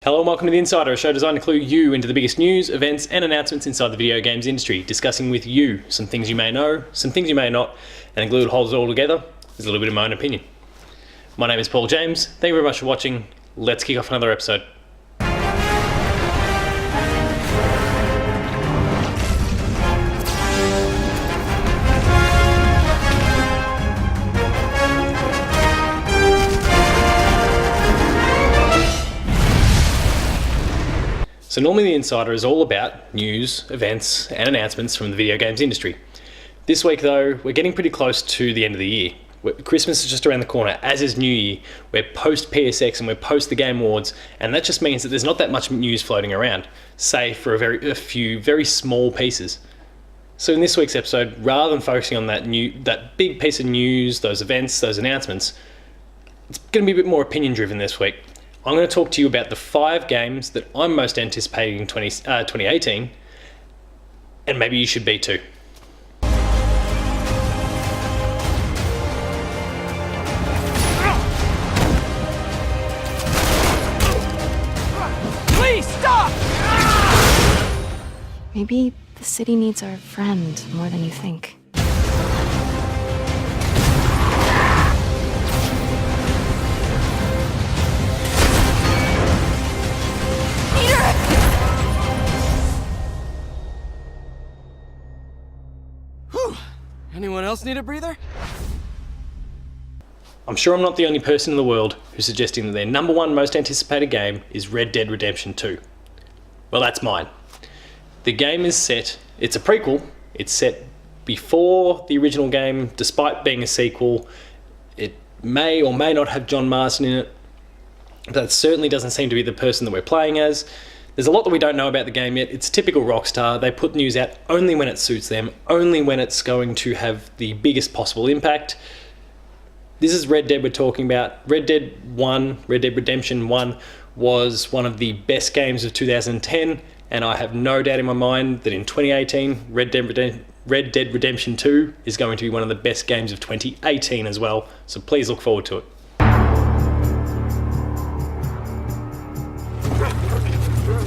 Hello and welcome to The Insider, a show designed to clue you into the biggest news, events and announcements inside the video games industry, discussing with you some things you may know, some things you may not, and a glue that holds it all together is a little bit of my own opinion. My name is Paul James, thank you very much for watching, let's kick off another episode. So normally The Insider is all about news, events and announcements from the video games industry. This week though, we're getting pretty close to the end of the year. Christmas is just around the corner, as is New Year. We're post PSX and we're post the Game Awards, and that just means that there's not that much news floating around, save for a few very small pieces. So in this week's episode, rather than focusing on that big piece of news, those events, those announcements, it's going to be a bit more opinion driven this week. I'm going to talk to you about the 5 games that I'm most anticipating in 2018, and maybe you should be too. Please stop! Maybe the city needs our friend more than you think. Anyone else need a breather? I'm sure I'm not the only person in the world who's suggesting that their number one most anticipated game is Red Dead Redemption 2. Well, that's mine. The game is set, it's a prequel, it's set before the original game, despite being a sequel. It may or may not have John Marston in it. That certainly doesn't seem to be the person that we're playing as. There's a lot that we don't know about the game yet. It's typical Rockstar. They put news out only when it suits them, only when it's going to have the biggest possible impact. This is Red Dead we're talking about. Red Dead Redemption 1 was one of the best games of 2010, and I have no doubt in my mind that in 2018, Red Dead Redemption 2 is going to be one of the best games of 2018 as well, so please look forward to it.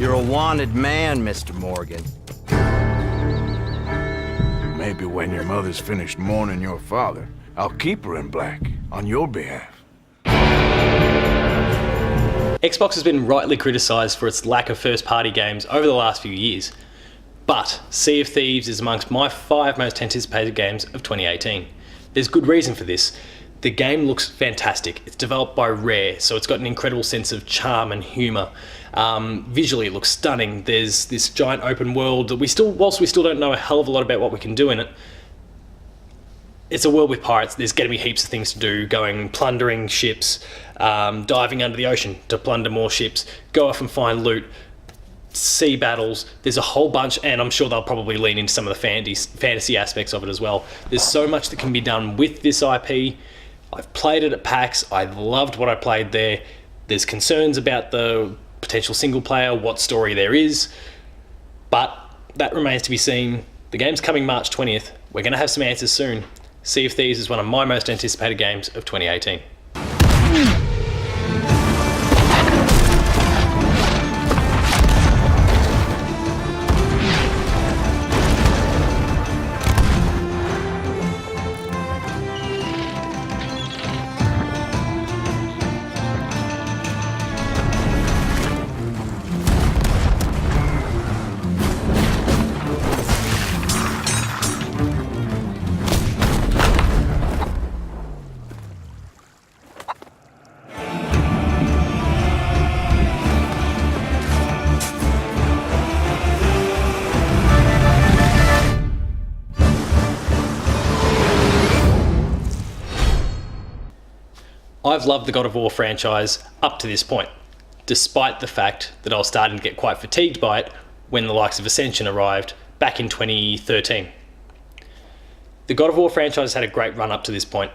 You're a wanted man, Mr. Morgan. Maybe when your mother's finished mourning your father, I'll keep her in black on your behalf. Xbox has been rightly criticised for its lack of first-party games over the last few years, but Sea of Thieves is amongst my 5 most anticipated games of 2018. There's good reason for this. The game looks fantastic. It's developed by Rare, so it's got an incredible sense of charm and humour. Visually it looks stunning. There's this giant open world that whilst we still don't know a hell of a lot about what we can do in it, it's a world with pirates. There's going to be heaps of things to do, going plundering ships, diving under the ocean to plunder more ships, go off and find loot, sea battles. There's a whole bunch, and I'm sure they'll probably lean into some of the fantasy aspects of it as well. There's so much that can be done with this IP. I've played it at PAX. I loved what I played there. There's concerns about the potential single player, what story there is, but that remains to be seen. The game's coming March 20th. We're going to have some answers soon. Sea of Thieves is one of my most anticipated games of 2018. I've loved the God of War franchise up to this point, despite the fact that I was starting to get quite fatigued by it when the likes of Ascension arrived back in 2013. The God of War franchise had a great run up to this point.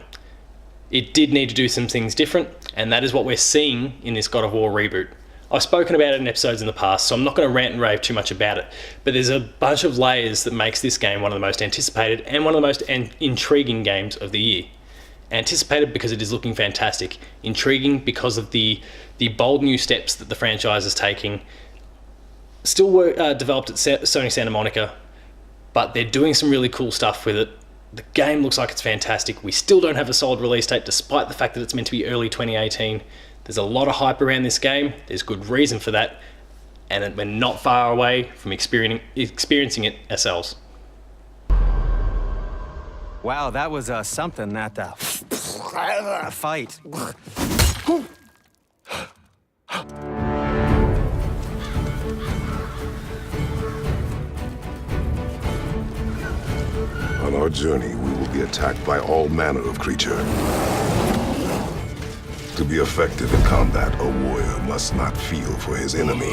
It did need to do some things different, and that is what we're seeing in this God of War reboot. I've spoken about it in episodes in the past, so I'm not going to rant and rave too much about it, but there's a bunch of layers that makes this game one of the most anticipated and one of the most intriguing games of the year. Anticipated because it is looking fantastic. Intriguing because of the bold new steps that the franchise is taking. Still developed at Sony Santa Monica, but they're doing some really cool stuff with it. The game looks like it's fantastic. We still don't have a solid release date, despite the fact that it's meant to be early 2018. There's a lot of hype around this game. There's good reason for that, and we're not far away from experiencing it ourselves. Wow, that was something, that fight. On our journey, we will be attacked by all manner of creature. To be effective in combat, a warrior must not feel for his enemy.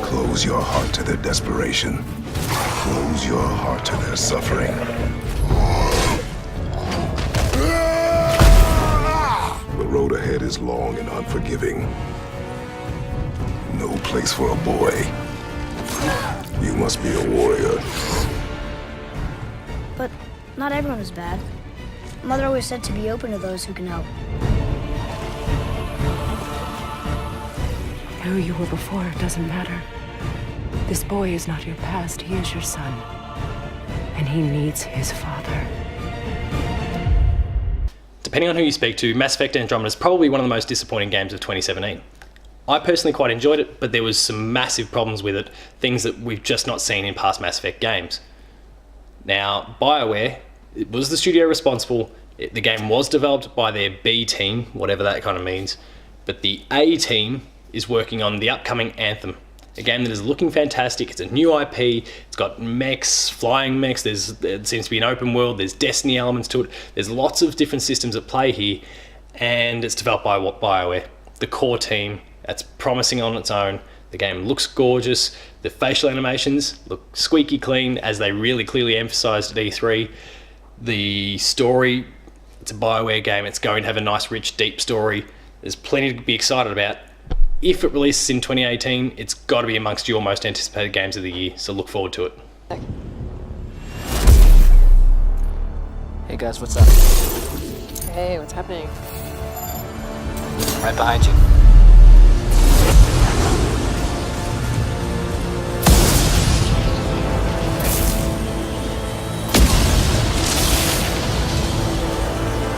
Close your heart to their desperation. Close your heart to their suffering. The road ahead is long and unforgiving. No place for a boy. You must be a warrior. But not everyone is bad. Mother always said to be open to those who can help. Who you were before doesn't matter. This boy is not your past, he is your son. And he needs his father. Depending on who you speak to, Mass Effect Andromeda is probably one of the most disappointing games of 2017. I personally quite enjoyed it, but there was some massive problems with it, things that we've just not seen in past Mass Effect games. Now, BioWare, it was the studio responsible. The game was developed by their B team, whatever that kind of means, but the A team is working on the upcoming Anthem, a game that is looking fantastic. It's a new IP, it's got mechs, flying mechs, it seems to be an open world, there's Destiny elements to it, there's lots of different systems at play here, and it's developed by BioWare, the core team. That's promising on its own. The game looks gorgeous. The facial animations look squeaky clean, as they really clearly emphasised at E3. The story, it's a BioWare game. It's going to have a nice, rich, deep story. There's plenty to be excited about. If it releases in 2018, it's got to be amongst your most anticipated games of the year, so look forward to it. Hey guys, what's up? Hey, what's happening? Right behind you.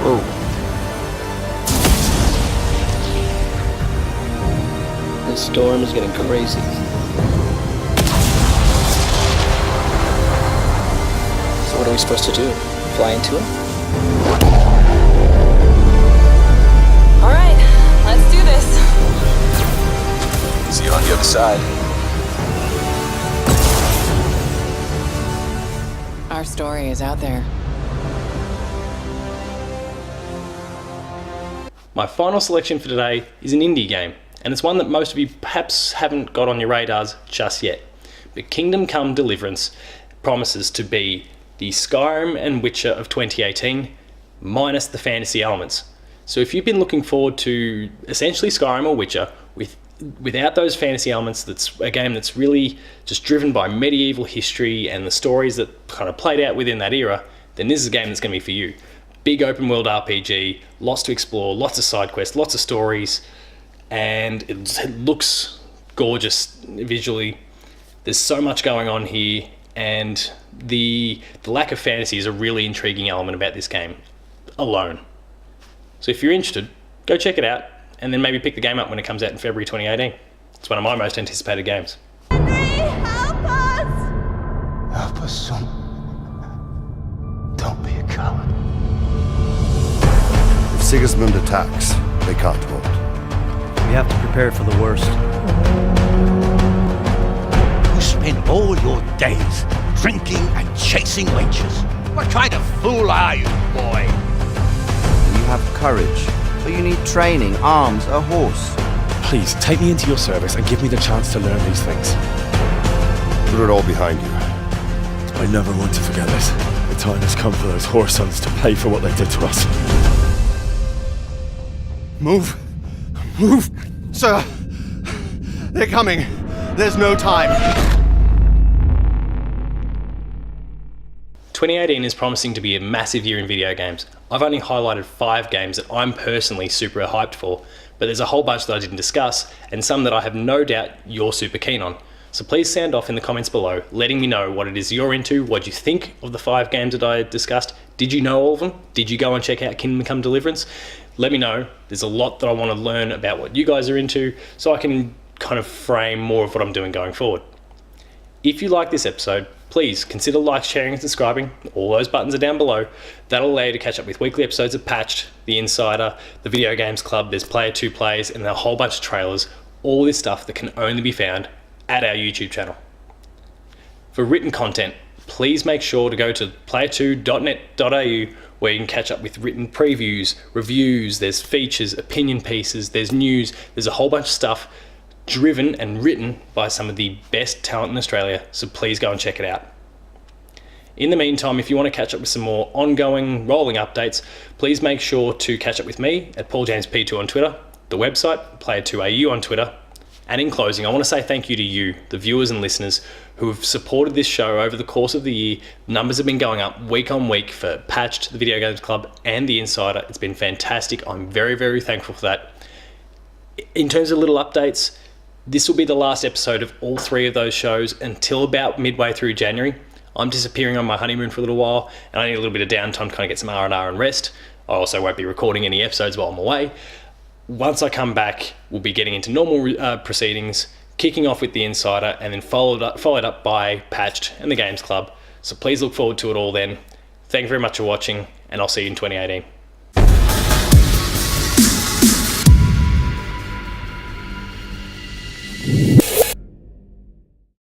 Whoa. This storm is getting crazy. So what are we supposed to do? Fly into it? Alright, let's do this. See you on the other side. Our story is out there. My final selection for today is an indie game, and it's one that most of you perhaps haven't got on your radars just yet. But Kingdom Come Deliverance promises to be the Skyrim and Witcher of 2018, minus the fantasy elements. So if you've been looking forward to essentially Skyrim or Witcher without those fantasy elements, that's a game that's really just driven by medieval history and the stories that kind of played out within that era, then this is a game that's going to be for you. Big open world RPG, lots to explore, lots of side quests, lots of stories, and it looks gorgeous visually. There's so much going on here, and the lack of fantasy is a really intriguing element about this game alone. So if you're interested, go check it out, and then maybe pick the game up when it comes out in February 2018. It's one of my most anticipated games. Help us! Help us, son. Don't be a coward. If Sigismund attacks, they can't hold. We have to prepare for the worst. You spend all your days drinking and chasing wenches. What kind of fool are you, boy? You have courage, but you need training, arms, a horse. Please, take me into your service and give me the chance to learn these things. Put it all behind you. I never want to forget this. The time has come for those whore sons to pay for what they did to us. Move. Move. Sir. They're coming. There's no time. 2018 is promising to be a massive year in video games. I've only highlighted 5 games that I'm personally super hyped for, but there's a whole bunch that I didn't discuss, and some that I have no doubt you're super keen on. So please sound off in the comments below, letting me know what it is you're into, what you think of the 5 games that I discussed. Did you know all of them? Did you go and check out Kingdom Come Deliverance? Let me know. There's a lot that I want to learn about what you guys are into, so I can kind of frame more of what I'm doing going forward. If you like this episode, please consider like, sharing and subscribing. All those buttons are down below. That'll allow you to catch up with weekly episodes of Patched, The Insider, the Video Games Club, there's Player 2 Plays, and a whole bunch of trailers. All this stuff that can only be found at our YouTube channel. For written content, please make sure to go to player2.net.au where you can catch up with written previews, reviews, there's features, opinion pieces, there's news, there's a whole bunch of stuff driven and written by some of the best talent in Australia, so please go and check it out. In the meantime, if you want to catch up with some more ongoing rolling updates, please make sure to catch up with me at PaulJamesP2 on Twitter, the website, Player2AU on Twitter. And in closing, I want to say thank you to you, the viewers and listeners, who have supported this show over the course of the year. Numbers have been going up week on week for Patched, the Video Games Club, and The Insider. It's been fantastic. I'm very, very thankful for that. In terms of little updates, this will be the last episode of all 3 of those shows until about midway through January. I'm disappearing on my honeymoon for a little while, and I need a little bit of downtime to kind of get some R&R and rest. I also won't be recording any episodes while I'm away. Once I come back, we'll be getting into normal proceedings, kicking off with The Insider, and then followed up by Patched and the Games Club. So please look forward to it all then. Thank you very much for watching, and I'll see you in 2018.